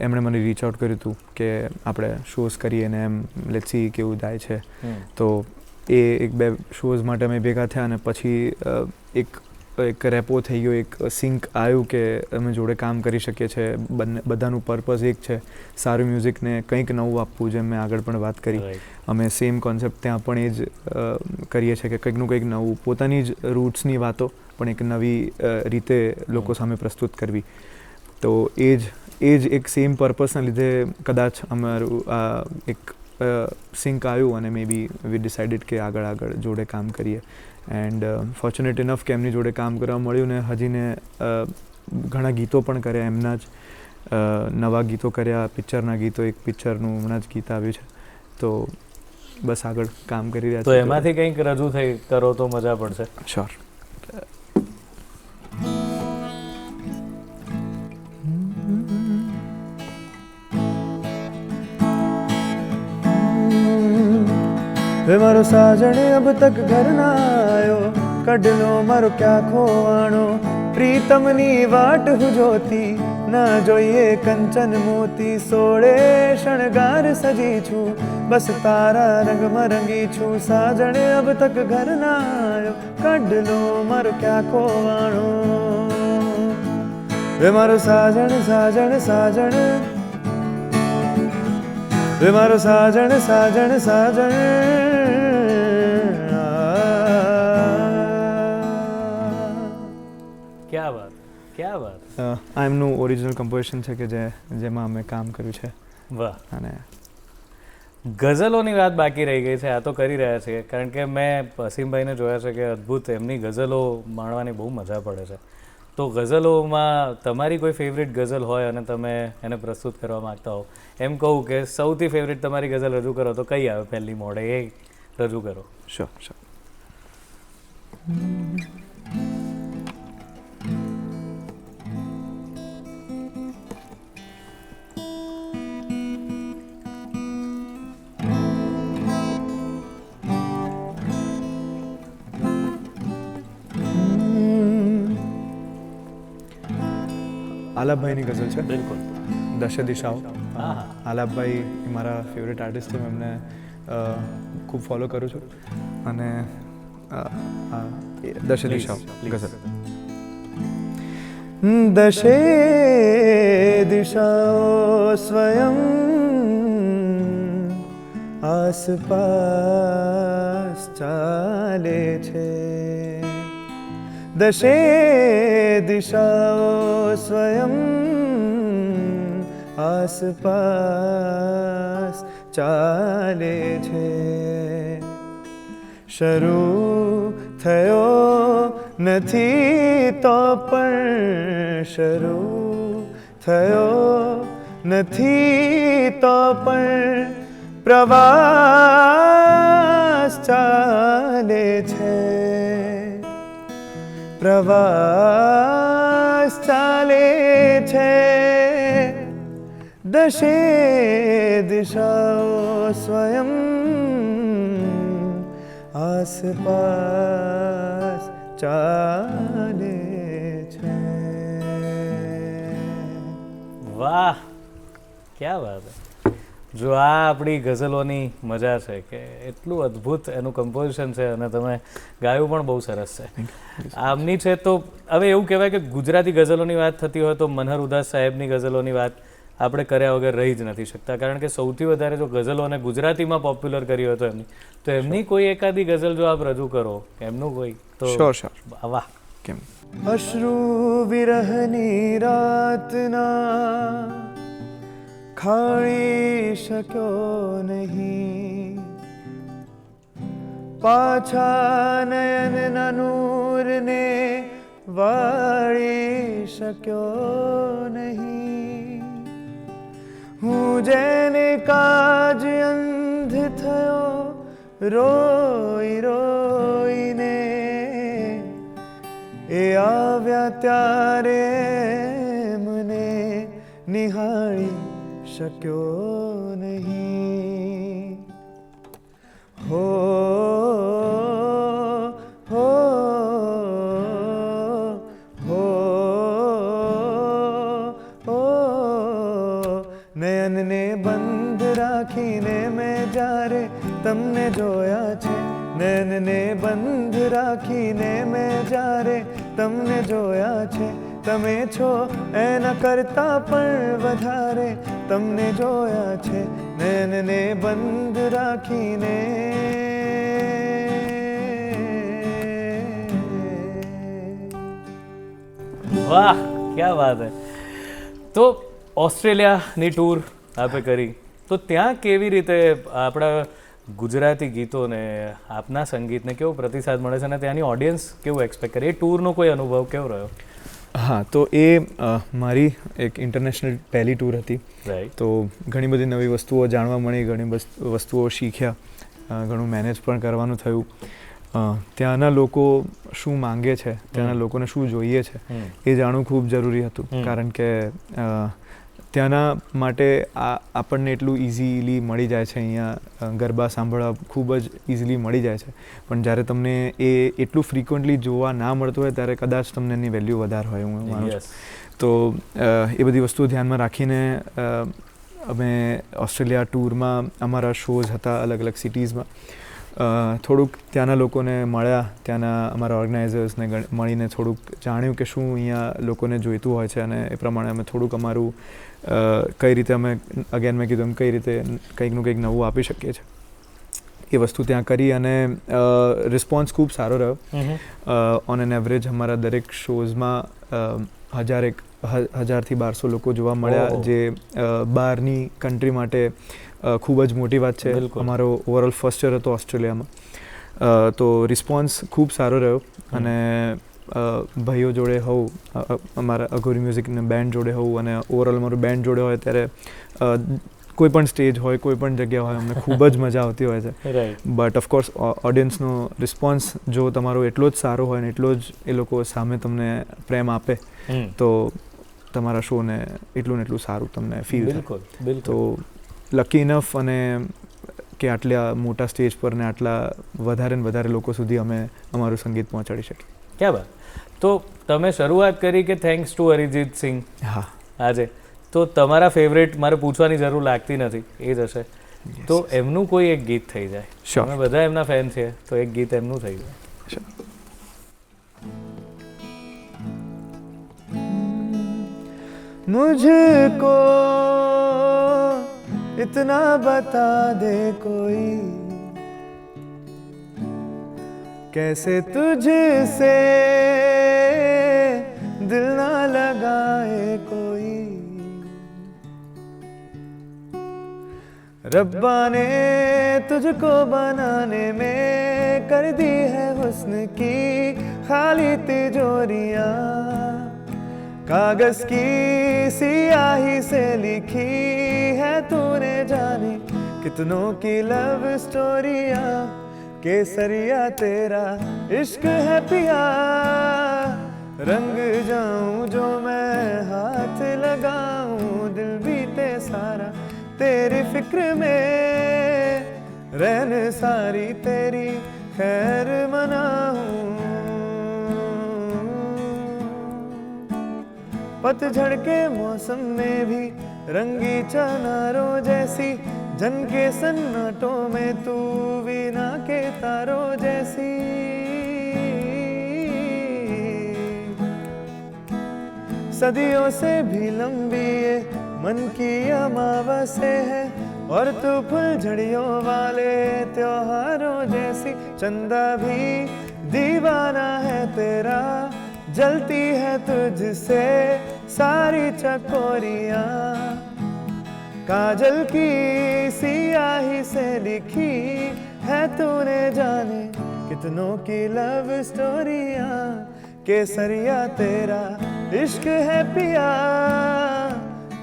એમણે મને રીચ આઉટ કર્યું હતું કે આપણે શોઝ કરીએ ને એમ લેટ્સ સી કેવું જાય છે. તો એ 1-2 શોઝ માટે અમે ભેગા થયા અને પછી એક રેપો થઈ ગયો, એક સિંક આવ્યું કે અમે જોડે કામ કરી શકીએ છીએ. બધાનું પર્પઝ એક છે, સારું મ્યુઝિકને કંઈક નવું આપવું. જેમ મેં આગળ પણ વાત કરી, અમે સેમ કોન્સેપ્ટ ત્યાં પણ એ જ કરીએ છીએ કે કંઈકનું કંઈક નવું, પોતાની જ રૂટ્સની વાતો પણ એક નવી રીતે લોકો સામે પ્રસ્તુત કરવી. તો એ જ એક સેમ પર્પઝના લીધે કદાચ અમારું એક સિંક આવ્યું અને મે બી વી ડિસાઇડેડ કે આગળ જોડે કામ કરીએ. એન્ડ ફોર્ચ્યુનેટ ઇનફ કે એમની જોડે કામ કરવા મળ્યું ને હજીને ઘણા ગીતો પણ કર્યા એમના જ, નવા ગીતો કર્યા, પિક્ચરના ગીતો, એક પિક્ચરનું હમણાં જ ગીત આવ્યું છે. તો બસ આગળ કામ કરી રહ્યા છે. તો એમાંથી કંઈક રજૂ થઈ કરો તો મજા પડશે. શ્યોર. वे मारो साजन अब तक घर ना आयो, कढ लो मारो क्या खोवाणो, प्रीतमनी वाट हूँ जोती, ना જોઈએ કંચન મોતી, સોળે શણગાર સજી છું, બસ તારા રંગમાં રંગી છું. સાજણ અબ તક ઘર ના આયો, કઢ લો મારો ક્યાં ખોવાણો. વે મારો સાજણ સાજણ સાજણ, વે મારો સાજણ સાજણ સાજણ ક્યાં વાત, ક્યાં વાત. આ એમનું ઓરિજિનલ કમ્પોઝિશન છે કે જેમાં અમે કામ કર્યું છે. વાહ. અને ગઝલોની વાત બાકી રહી ગઈ છે, આ તો કરી રહ્યા છીએ કારણ કે મેં અસીમભાઈને જોયા છે કે અદ્ભુત એમની ગઝલો માણવાની બહુ મજા પડે છે. તો ગઝલોમાં તમારી કોઈ ફેવરિટ ગઝલ હોય અને તમે એને પ્રસ્તુત કરવા માગતા હો, એમ કહું કે સૌથી ફેવરિટ તમારી ગઝલ રજૂ કરો તો કઈ આવે પહેલી મોડે, એ રજૂ કરો. Sure sure. આલાપભાઈની ગઝલ છે. બિલકુલ. દશે દિશાઓ. હા. આલાપભાઈ એ મારા ફેવરેટ આર્ટિસ્ટ છે. હું એમને ખૂબ ફોલો કરું છું. અને દશે દિશાઓ ગઝલ. દશે દિશાઓ સ્વયં આસપાસ ચાલે છે. દશે દિશાઓ સ્વયં આસપાસ ચાલે છે. શરૂ થયો નથી તો પણ શરૂ થયો નથી તો પણ પ્રવાસ ચાલે છે. પ્રવાસ ચાલે છે. દશે દિશાઓ સ્વયં આસપાસ ચાલે છે. વાહ, ક્યાં વાત છે. જો આ આપણી ગઝલોની મજા છે કે એટલું અદ્ભુત એનું કમ્પોઝિશન છે અને તમે ગાયું પણ બહુ સરસ છે. આમની છે તો હવે એવું કહેવાય કે ગુજરાતી ગઝલોની વાત થતી હોય તો મનહર ઉદાસ સાહેબની ગઝલોની વાત આપણે કર્યા વગર રહી જ નથી શકતા, કારણ કે સૌથી વધારે જો ગઝલોને ગુજરાતીમાં પોપ્યુલર કરી હોય તો એમની કોઈ એકાદી ગઝલ જો આપ રજૂ કરો, એમનું કોઈ તો શ્યોર શ્યોર. વાહ. કેમ? અશ્રુ વિરહની રાતના ખાળી શક્યો નહીં, પાછા નયનના નૂરને વાળી શક્યો નહીં. હું જેને કાજ અંધ થયો રોઈ રોઈને, એ આવ્યા ત્યારે મને નિહાળી શક્યો નહીં. હો હો હો હો નયનને બંધ રાખીને મેં જ્યારે તમને જોયા છે, નયનને બંધ રાખીને મેં જ્યારે તમને જોયા છે, તમે છો એના કરતા પણ વધારે તમને જોયા છે. નયનને બંધ રાખીને વાહ, ક્યાં વાત હે. તો ઓસ્ટ્રેલિયાની ટૂર આપે કરી, તો ત્યાં કેવી રીતે આપણા ગુજરાતી ગીતોને, આપના સંગીતને કેવો પ્રતિસાદ મળે છે અને ત્યાંની ઓડિયન્સ કેવું એક્સપેક્ટ કરે, એ ટૂરનો કોઈ અનુભવ કેવો રહ્યો? હા, તો એ મારી એક ઇન્ટરનેશનલ પહેલી ટૂર હતી. તો ઘણી બધી નવી વસ્તુઓ જાણવા મળી, ઘણી વસ્તુઓ શીખ્યા, ઘણું મેનેજ પણ કરવાનું થયું. ત્યાંના લોકો શું માંગે છે, ત્યાંના લોકોને શું જોઈએ છે એ જાણવું ખૂબ જરૂરી હતું, કારણ કે ત્યાંના માટે આપણને એટલું ઇઝીલી મળી જાય છે. અહીંયા ગરબા સાંભળવા ખૂબ જ ઇઝીલી મળી જાય છે, પણ જ્યારે તમને એ એટલું ફ્રિકવન્ટલી જોવા ના મળતું હોય ત્યારે કદાચ તમને એની વેલ્યુ વધારે હોય, હું માનું છું. તો એ બધી વસ્તુઓ ધ્યાનમાં રાખીને અમે ઓસ્ટ્રેલિયા ટૂરમાં અમારા શોઝ હતા અલગ અલગ સિટીઝમાં. થોડુંક ત્યાંના લોકોને મળ્યા, ત્યાંના અમારા ઓર્ગેનાઇઝર્સને મળીને થોડુંક જાણ્યું કે શું અહીંયા લોકોને જોઈતું હોય છે, અને એ પ્રમાણે અમે થોડુંક અમારું કઈ રીતે અમે અગેન મેં કીધું કઈ રીતે કંઈકનું કંઈક નવું આપી શકીએ છીએ એ વસ્તુ ત્યાં કરી, અને રિસ્પોન્સ ખૂબ સારો રહ્યો. ઓન એન એવરેજ અમારા દરેક શોઝમાં 1000-1200 લોકો જોવા મળ્યા, જે બહારની કન્ટ્રી માટે ખૂબ જ મોટી વાત છે. અમારો ઓવરઓલ ફર્સ્ટ યર હતો ઓસ્ટ્રેલિયામાં, તો રિસ્પોન્સ ખૂબ સારો રહ્યો. અને ભાઈઓ જોડે હોઉં, અમારા અઘોરી મ્યુઝિકના બેન્ડ જોડે હોઉં, અને ઓવરઓલ અમારું બેન્ડ જોડે હોય ત્યારે કોઈ પણ સ્ટેજ હોય, કોઈ પણ જગ્યા હોય, અમને ખૂબ જ મજા આવતી હોય છે. બટ ઓફકોર્સ ઓડિયન્સનો રિસ્પોન્સ જો તમારો એટલો જ સારો હોય ને એટલો જ એ લોકો સામે તમને પ્રેમ આપે તો તમારા શોને એટલું ને એટલું સારું તમને ફીલ થાય. તો લકી ઇનફ અને કે આટલા મોટા સ્ટેજ પર ને આટલા વધારે ને વધારે લોકો સુધી અમે અમારું સંગીત પહોંચાડી શકીએ. ક્યાં વાત. તો તમે શરૂઆત કરી કે થેન્ક્સ ટુ અરિજીત સિંહ. હા, આજે તો તમારા ફેવરેટ મારે પૂછવાની જરૂર લાગતી નથી, એ જ હશે. તો એમનું કોઈ એક ગીત થઈ જાય. અમે બધા એમના ફેન છીએ, તો એક ગીત એમનું થઈ જાય. मुझको इतना बता दे कोई, कैसे तुझसे दिल ना लगाए कोई. रब्बा ने तुझको बनाने में कर दी है हुस्न की खाली तिजोरियां, कागज की सियाही से लिखी है तूने जाने कितनों की लव स्टोरियां. केसरिया तेरा इश्क है पिया, रंग जाऊं जो मैं हाथ लगाऊं, दिल बीते सारा तेरी फिक्र में, रहन सारी तेरी खैर मनाऊं. पतझड़ के मौसम में भी रंगी चनारों जैसी, जन के सन्नाटों में तू वीणा के तारों जैसी. सदियों से भी लंबी ये मन की अमावस्या है, और तू फुलझड़ियों वाले त्योहारों जैसी. चंदा भी दीवाना है तेरा, जलती है तुझसे सारी चकोरियां, काजल की सियाही से लिखी है तूने जाने कितनों की लव स्टोरियां. केसरिया तेरा इश्क है पिया,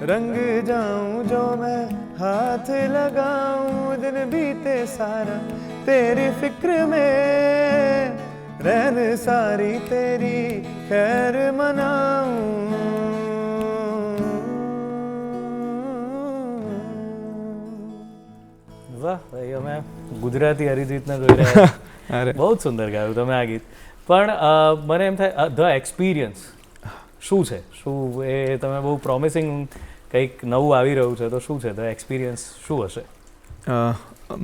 रंग जाऊं जो मैं हाथ लगाऊं, दिन बीते सारा तेरी फिक्र में, रहन सारी तेरी खैर मनाऊं. વાહ ભાઈ, અમે ગુજરાતી અરિજીતને જોઈ રહ્યા. બહુ જ સુંદર ગાયું તમે આ ગીત. પણ મને એમ થાય ધ એક્સપિરિયન્સ શું છે? શું એ તમે બહુ પ્રોમિસિંગ કંઈક નવું આવી રહ્યું છે, તો શું છે ધ એક્સપિરિયન્સ, શું હશે?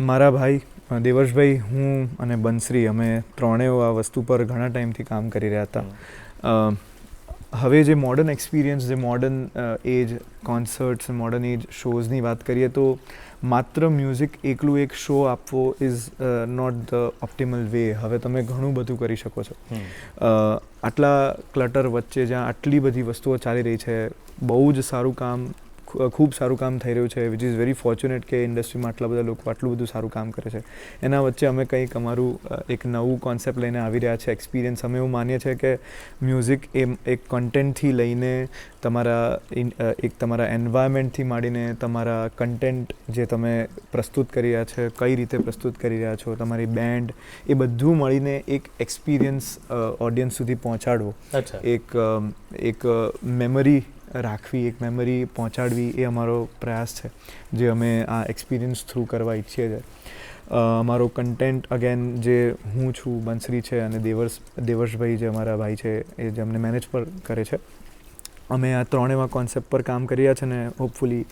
મારા ભાઈ દેવર્ષભાઈ, હું અને બંસરી, અમે ત્રણેય આ વસ્તુ પર ઘણા ટાઈમથી કામ કરી રહ્યા હતા. હવે જે મોડર્ન એક્સપિરિયન્સ, જે modern age concerts, modern age શોઝની વાત કરીએ તો માત્ર મ્યુઝિક એકલું એક શો આપવો is not the optimal way. હવે તમે ઘણું બધું કરી શકો છો. આટલા ક્લટર વચ્ચે જ્યાં આટલી બધી વસ્તુઓ ચાલી રહી છે, બહુ જ સારું કામ, ખૂબ સારું કામ થઈ રહ્યું છે, વિચ ઇઝ વેરી ફોર્ચ્યુનેટ કે ઇન્ડસ્ટ્રીમાં આટલા બધા લોકો આટલું બધું સારું કામ કરે છે. એના વચ્ચે અમે કંઈક અમારું એક નવું કોન્સેપ્ટ લઈને આવી રહ્યા છે, એક્સપિરિયન્સ. અમે એવું માનીએ છીએ કે મ્યુઝિક એ એક કન્ટેન્ટથી લઈને તમારા એન્વાયરમેન્ટથી માંડીને તમારા કન્ટેન્ટ જે તમે પ્રસ્તુત કરી રહ્યા છે, કઈ રીતે પ્રસ્તુત કરી રહ્યા છો, તમારી બેન્ડ, એ બધું મળીને એક એક્સપિરિયન્સ ઓડિયન્સ સુધી પહોંચાડવો, એક મેમરી રાખવી, એક મેમરી પહોંચાડવી, એ અમારો પ્રયાસ છે જે અમે આ એક્સપિરિયન્સ થ્રુ કરવા ઈચ્છીએ છીએ. અમારો કન્ટેન્ટ અગેન જે હું છું, બંસરી છે, અને દેવર્ષભાઈ જે અમારા ભાઈ છે, એ જે અમને મેનેજ પર કરે છે, અમે આ ત્રણેયમાં કોન્સેપ્ટ પર કામ કરી રહ્યા છે, ને હોપફુલી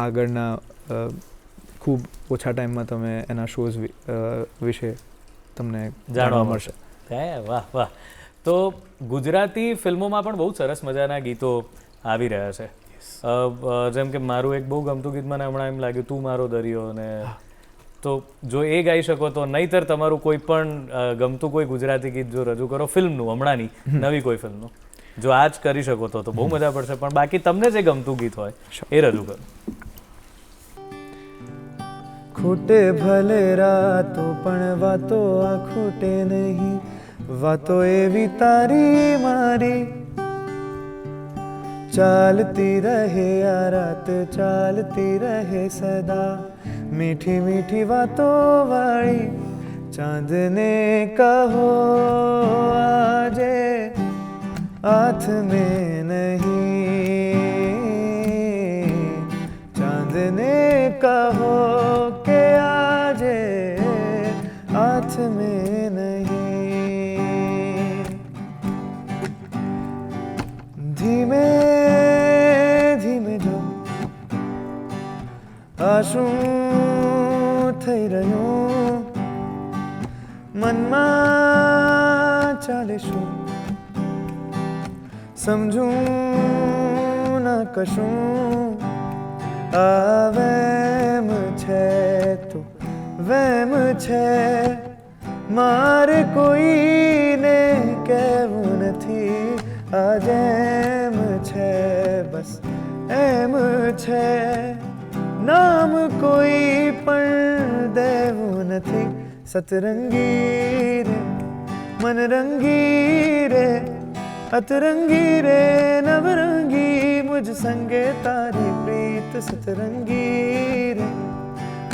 આગળના ખૂબ ઓછા ટાઈમમાં તમે એના શોઝ વિશે તમને જાણવા મળશે. વાહ વાહ. તો ગુજરાતી ફિલ્મોમાં પણ બહુ સરસ મજાના ગીતો આવી રહ્યા છે. જેમ કે મારું એક બહુ ગમતું ગીત મને હમણાં એમ લાગ્યું, તું મારો દરિયો. ને તો જો એ ગાઈ શકો તો, નહીતર તમારું કોઈ પણ ગમતું કોઈ ગુજરાતી ગીત જો રજૂ કરો ફિલ્મનું, હમણાંની નવી કોઈ ફિલ્મનું, જો આ જ કરી શકો તો બહુ મજા પડશે. પણ બાકી તમને જે ગમતું ગીત હોય એ રજૂ કરો. ખૂટે ભલે રાતો પણ વાતો આ ખૂટે નહીં, વાતો એવી તારી મારી, ચાલતી રહે આ રાત ચાલતી રહે સદા, મીઠી મીઠી વાતો વાળી ચાંદને કહો આજે હાથ में नहीं, चांदने कहो के आजे हाथ में नहीं, धीमे धीमे जो આ શું થઈ રહ્યું મનમાં ચાલે શું સમજું ના કશું, આ વેમ છે તો વેમ છે, મારે કોઈને કહેવું નથી, આ જેમ છે બસ એમ છે, નામ કોઈ પણ દેવું નથી, સતરંગી રે મનરંગી રે અતરંગી રે નવરંગી, મુझ સંગે તારી પ્રીત, સતરંગી રે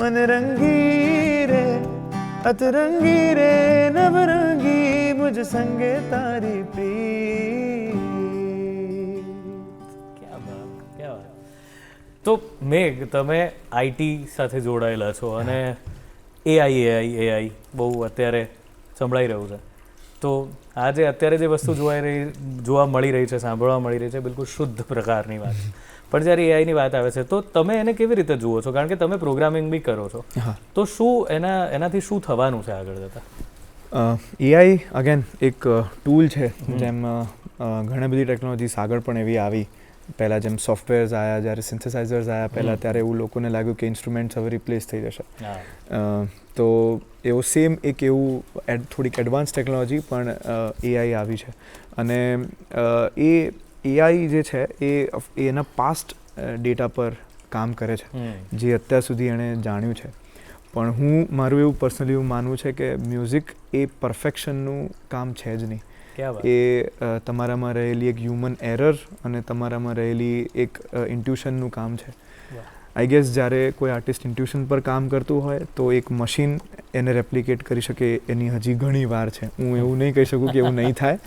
મનરંગી રે અતરંગી રે નવરંગી, મુझ સંગે તારી પ્રીત. ક્યાં બાત, ક્યાં બાત. તો મેઘ, તમે આઈટી સાથે જોડાયેલા છો અને એઆઈ બહુ અત્યારે સંભળાઈ રહ્યું છે. તો આજે અત્યારે જે વસ્તુ જોવા મળી રહી છે, સાંભળવા મળી રહી છે, બિલકુલ શુદ્ધ પ્રકારની વાત. પણ જ્યારે એઆઈની વાત આવે છે તો તમે એને કેવી રીતે જુઓ છો? કારણ કે તમે પ્રોગ્રામિંગ બી કરો છો, તો શું એનાથી શું થવાનું છે આગળ જતાં? એઆઈ અગેન એક ટૂલ છે, જેમ ઘણી બધી ટેકનોલોજીસ આગળ પણ એવી આવી. પહેલાં જેમ સોફ્ટવેર્સ આવ્યા, જ્યારે સિન્થેસાઇઝર્સ આવ્યા પહેલાં, ત્યારે એવું લોકોને લાગ્યું કે ઇન્સ્ટ્રુમેન્ટ્સ હવે રિપ્લેસ થઈ જશે. તો એવું સેમ એક એવું થોડીક એડવાન્સ ટેકનોલોજી પણ એઆઈ આવી છે. અને એ એઆઈ જે છે એ એના પાસ્ટ ડેટા પર કામ કરે છે, જે અત્યાર સુધી એણે જાણ્યું છે. પણ મારું એવું પર્સનલી એવું માનવું છે કે મ્યુઝિક એ પરફેક્શનનું કામ છે જ નહીં. એ તમારામાં રહેલી એક હ્યુમન એરર અને તમારામાં રહેલી એક ઇન્ટ્યુશનનું કામ છે. આઈ ગેસ જ્યારે કોઈ આર્ટિસ્ટ ઇન્ટ્યુશન પર કામ કરતું હોય તો એક મશીન એને રેપ્લિકેટ કરી શકે એની હજી ઘણી વાર છે. હું એવું નહીં કહી શકું કે એવું નહીં થાય,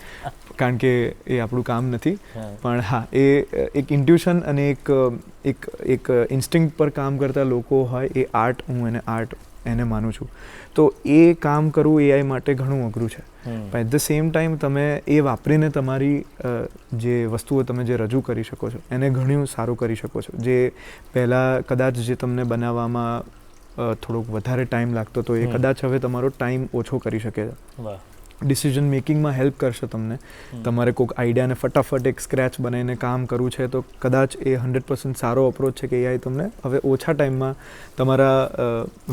કારણ કે એ આપણું કામ નથી. પણ હા, એ એક ઇન્ટ્યુશન અને એક ઇન્સ્ટિંક્ટ પર કામ કરતા લોકો હોય, એ આર્ટ, હું એને માનું છું. તો એ કામ કરવું એઆઈ માટે ઘણું અઘરું છે. પણ એટ ધ સેમ ટાઈમ તમે એ વાપરીને તમારી જે વસ્તુઓ તમે જે રજૂ કરી શકો છો એને ઘણું સારું કરી શકો છો. જે પહેલાં કદાચ જે તમને બનાવવામાં થોડોક વધારે ટાઈમ લાગતો હતો, એ કદાચ હવે તમારો ટાઈમ ઓછો કરી શકે છે. ડિસિઝન મેકિંગમાં હેલ્પ કરશે તમને. તમારે કોઈક આઈડિયાને ફટાફટ એક સ્ક્રેચ બનાવીને કામ કરવું છે તો કદાચ એ 100% સારો અપ્રોચ છે કે એઆઈ તમને હવે ઓછા ટાઈમમાં તમારા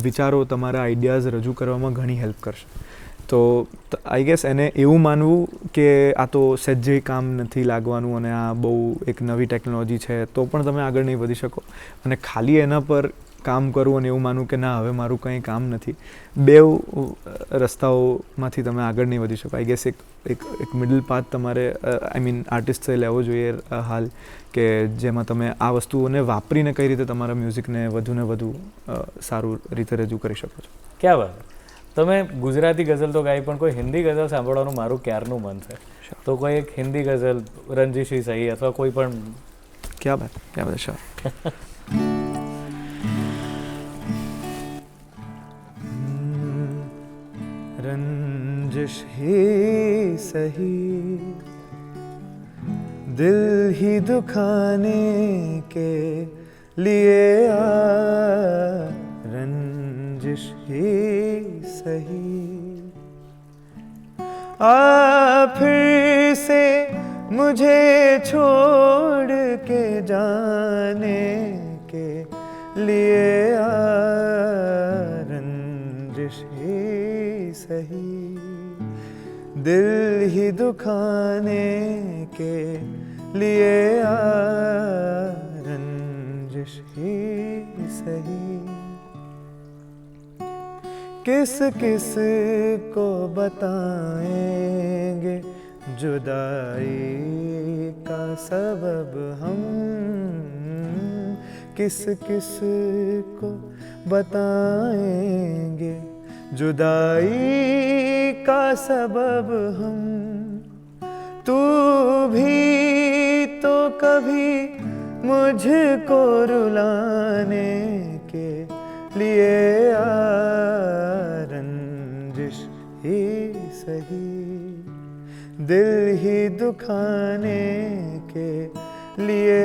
વિચારો, તમારા આઈડિયાઝ રજૂ કરવામાં ઘણી હેલ્પ કરશે. તો આઈ ગેસ એને એવું માનવું કે આ તો સહેજે કામ નથી લાગવાનું અને આ બહુ એક નવી ટેકનોલોજી છે તો પણ તમે આગળ નહીં વધી શકો. અને ખાલી એના પર કામ કરવું અને એવું માનવું કે ના હવે મારું કંઈ કામ નથી, બેવ રસ્તાઓમાંથી તમે આગળ નહીં વધી શકો. આઈ ગેસ એક મિડલ પાથ તમારે આર્ટિસ્ટે લેવો જોઈએ હાલ, કે જેમાં તમે આ વસ્તુઓને વાપરીને કઈ રીતે તમારા મ્યુઝિકને વધુને વધુ સારું રીતે રજૂ કરી શકો છો. ક્યાં વાત. તમે ગુજરાતી ગઝલ તો ગાઈ, પણ કોઈ હિન્દી ગઝલ સાંભળવાનું મારું ક્યારનું મન છે. તો કોઈ એક હિન્દી ગઝલ, રંજીશી સહી અથવા કોઈ પણ. ક્યાં બાત, ક્યાં બાત. શ્યોર. रंजिश ही सही दिल ही दुखाने के लिए आ रंजिश ही सही। फिर से मुझे छोड़ के जाने के लिए रंजिश ही सही, दिल ही दुखाने के लिए रंजिश ही सही। किस किस को बताएंगे जुदाई का सबब हम, किस किस को बताएंगे जुदाई का सबब हम। तू भी तो कभी मुझको रुलाने के लिए रंजिश ही सही, दिल ही दुखाने के लिए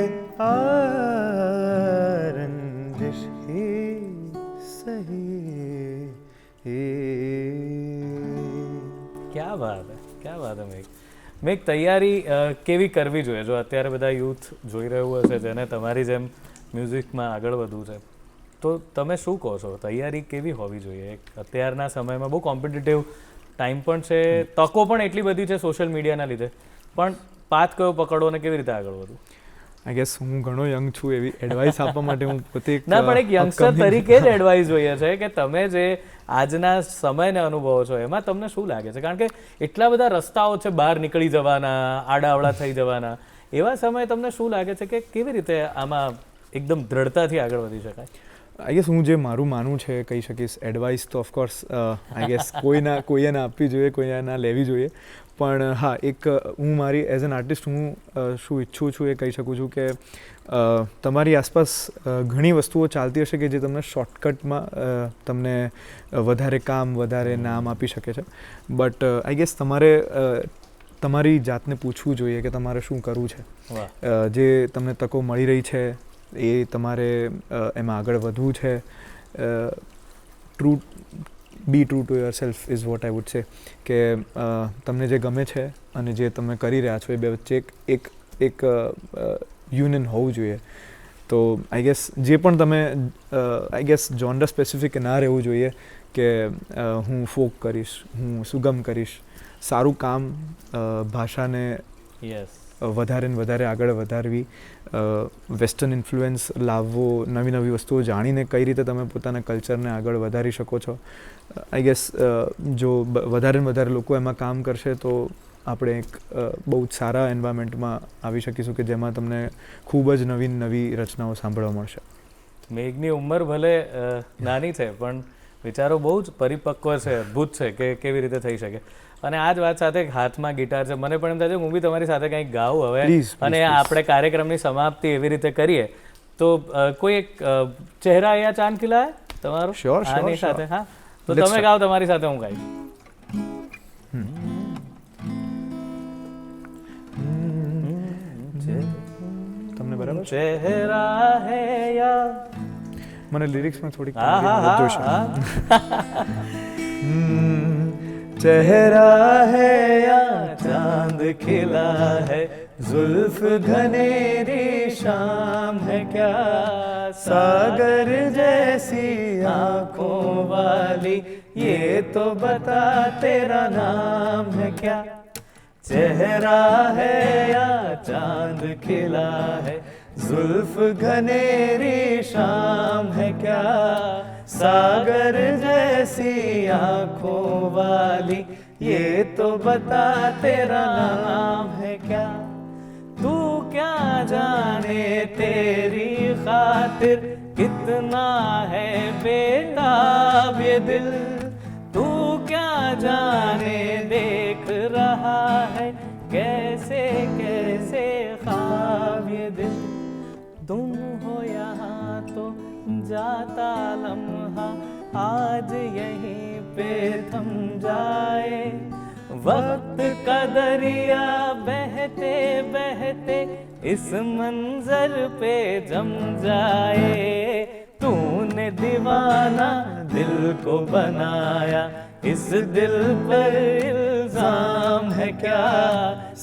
रंजिश ही सही। क्या बात है મેઘ તૈયારી કેવી કરવી જોઈએ? જો અત્યારે બધા યુથ જોઈ રહ્યું હશે જેને તમારી જેમ મ્યુઝિકમાં આગળ વધવું છે, તો તમે શું કહો છો? તૈયારી કેવી હોવી જોઈએ? અત્યારના સમયમાં બહુ કોમ્પિટિટિવ ટાઈમ પણ છે, તકો પણ એટલી બધી છે સોશિયલ મીડિયાના લીધે, પણ પાથ કયો પકડવો અને કેવી રીતે આગળ વધવું? આઈ ગેસ હું ઘણો યંગ છું, એવી એડવાઇસ આપવા માટે હું પોતે ના, પણ એક યંગસ્ટર તરીકે જ એડવાઇસ જોઈએ છે કે તમે જે આજના સમયને અનુભવો છો એમાં તમને શું લાગે છે? કારણ કે એટલા બધા રસ્તાઓ છે બહાર નીકળી જવાના, આડાઅવળા થઈ જવાના, એવા સમયે તમને શું લાગે છે કે કેવી રીતે આમાં એકદમ દ્રઢતાથી આગળ વધી શકાય? આઈ ગેસ હું જે મારું માનવું છે કહી શકીશ. એડવાઇસ તો ઓફકોર્સ આઈ ગેસ કોઈએ ના આપવી જોઈએ, કોઈએ ના લેવી જોઈએ, પણ હા, એક હું મારી એઝ એન આર્ટિસ્ટ હું શું ઈચ્છું છું એ કહી શકું છું કે તમારી આસપાસ ઘણી વસ્તુઓ ચાલતી હશે કે જે તમને શોર્ટકટમાં તમને વધારે કામ, વધારે નામ આપી શકે છે, બટ આઈ ગેસ તમારે તમારી જાતને પૂછવું જોઈએ કે તમારે શું કરવું છે. જે તમને તકો મળી રહી છે એ તમારે એમાં આગળ વધવું છે. Be true to your self is what I would say, કે તમને જે ગમે છે અને જે તમે કરી રહ્યા છો એ બે વચ્ચે એક યુનિયન હોવું જોઈએ. તો આઈ ગેસ જે પણ તમે આઈ ગેસ જોનર સ્પેસિફિક ના રહેવું જોઈએ કે હું ફોક કરીશ, હું સુગમ કરીશ. સારું કામ, ભાષાને વધારે ને વધારે આગળ વધારવી, વેસ્ટર્ન ઇન્ફ્લુએન્સ લાવવો, નવી નવી વસ્તુઓ જાણીને કઈ રીતે તમે પોતાના કલ્ચરને આગળ વધારી શકો છો. આઈ ગેસ જો વધારે ને વધારે લોકો એમાં કામ કરશે તો આપણે એક બહુ જ સારા એન્વાયરમેન્ટમાં આવી શકીશું કે જેમાં તમને ખૂબ જ નવી રચનાઓ સાંભળવા મળશે. મેઘની ઉંમર ભલે નાની છે પણ વિચારો બહુ જ પરિપક્વ છે, અદ્ભુત છે કે કેવી રીતે થઈ શકે. અને આ જ વાત સાથે હાથમાં ગિટાર છે, મને પણ એમ થાય છે હું બી તમારી સાથે કંઈક ગાઉં હવે, અને આપણે કાર્યક્રમની સમાપ્તિ એવી રીતે કરીએ તો કોઈ એક ચહેરા યા ચાંદ ખિલા તમારો આની સાથે, હા, તો તમે ગાઓ, તમારી સાથે હું ગાઈશ. તમને બરાબર? ચહેરા હે યા, મને લિરિક્સમાં થોડીક જોઈશે. चेहरा है या चांद खिला है, जुल्फ घनेरी शाम है क्या, सागर जैसी आंखों वाली ये तो बता तेरा नाम है क्या. चेहरा है या चांद खिला है, जुल्फ घनेरी शाम है क्या, सागर जैसी आंखों वाली ये तो बता तेरा नाम है क्या. तू क्या जाने तेरी खातिर कितना है बेताब ये दिल, तू क्या जाने देख रहा है कैसे कैसे ख्वाब ये दिल. तुम हो यहाँ तो जाता लम्हा आज यहीं पे थम जाए, वक्त का दरिया बहते बहते इस मंजर पे जम जाए. तूने दीवाना दिल को बनाया इस दिल पर इल्जाम है क्या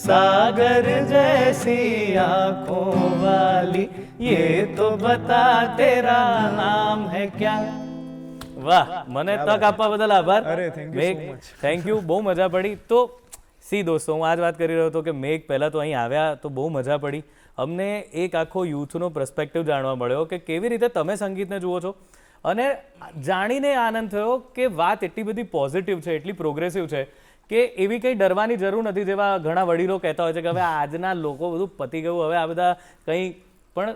सागर जैसी आंखों वाली ये तो बता तेरा नाम है क्या. વાહ, મને તક આપવા બદલ આભાર. અરે, thank you so much. Thank you, બહુ મજા પડી. તો સી દોસ્તો, હું આ જ વાત કરી રહ્યો હતો કે મેઘ પહેલાં તો અહીં આવ્યા તો બહુ મજા પડી. અમને એક આખો યુથનો પર્સપેક્ટિવ જાણવા મળ્યો કે કેવી રીતે તમે સંગીતને જુઓ છો, અને જાણીને આનંદ થયો કે વાત એટલી બધી પોઝિટિવ છે, એટલી પ્રોગ્રેસિવ છે કે એવી કંઈ ડરવાની જરૂર નથી જેવા ઘણા વડીલો કહેતા હોય છે કે હવે આજના લોકો બધું પતી ગયું, હવે આ બધા કંઈ પણ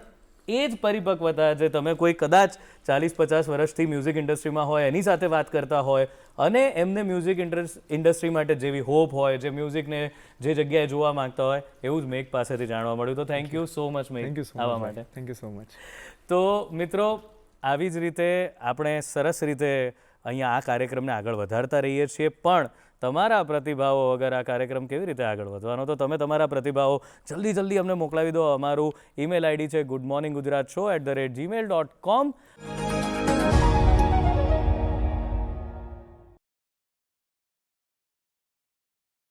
એ જ પરિપક્વતા જે તમે કોઈ કદાચ 40-50 વર્ષથી મ્યુઝિક ઇન્ડસ્ટ્રીમાં હોય એની સાથે વાત કરતા હોય અને એમને મ્યુઝિક ઇન્ડસ્ટ્રી માટે જેવી હોપ હોય, જે મ્યુઝિકને જે જગ્યાએ જોવા માંગતા હોય, એવું જ મેઘ પાસેથી જાણવા મળ્યું. તો થેન્ક યુ સો મચ મેઘ આવવા માટે. Thank you so much. તો મિત્રો, આવી જ રીતે આપણે સરસ રીતે અહીંયા આ કાર્યક્રમને આગળ વધારતા રહીએ છીએ, પણ તમારા પ્રતિભાવો વગર આ કાર્યક્રમ કેવી રીતે આગળ વધવાનો? તો તમે તમારા પ્રતિભાવો જલ્દી અમને મોકલાવી દો. અમારું ઈમેલ આઈડી છે goodmorninggujarat@gmail.com.